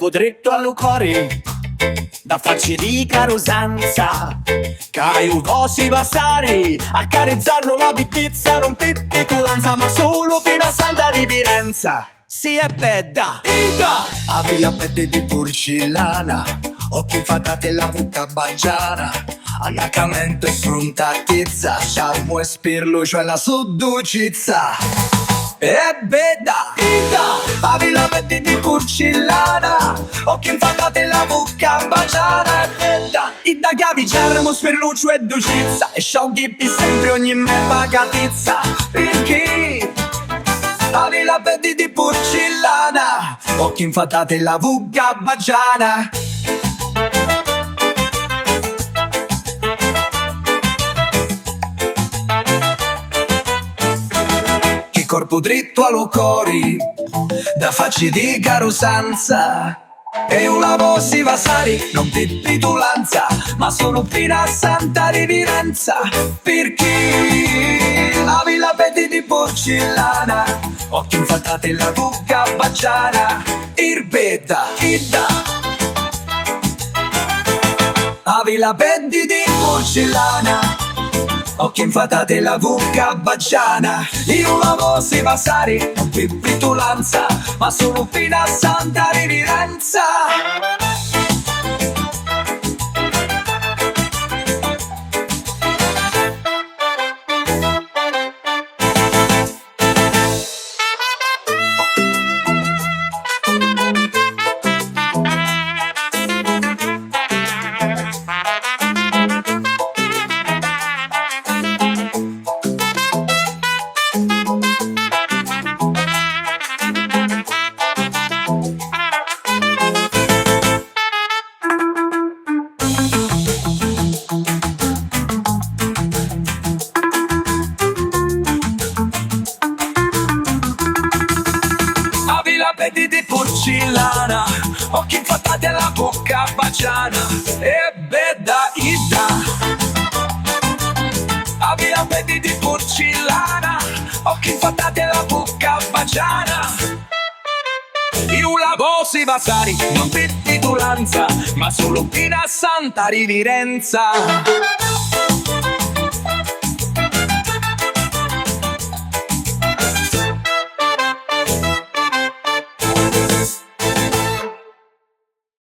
corpo dritto allo cuore, da farci di carusanza, che io si passare, accarezzarlo la bittezza, non per petulanza, ma solo fino a santa riverenza. Si è bella, ida, Avila pelle di porcellana, occhi fatate la bocca bagiana, annacamento e frontatezza, charmo e spirlo, cioè la seducizza. È bella, ida, avila pelle di porcellana, occhi fatate la bocca bagiana, è bella, ida chiavi, charmo, spirluccio e dolcezza, e scioghi sempre ogni mezza catezza, perché avila pelle di porcellana, occhi infatate la bocca bagiana. Che corpo dritto allo cori, da facci di carusanza, e una voce vasari, non di titulanza, ma sono fino a santa riverenza, perché la villa pelle di porcellana, occhi infatate la bocca baciana, irbetta, idda. La villa pelle di porcellana, occhi infatate la bocca baciana, io la voce passare, non per petulanza, ma sono fino a santa riverenza. Pelle di porcellana, occhi infattati alla bocca baciana, e bella ida. Avila pelle di porcellana, occhi infattati alla bocca baciana. Io la voce vasari, non per titulanza, ma solo fino a santa riverenza.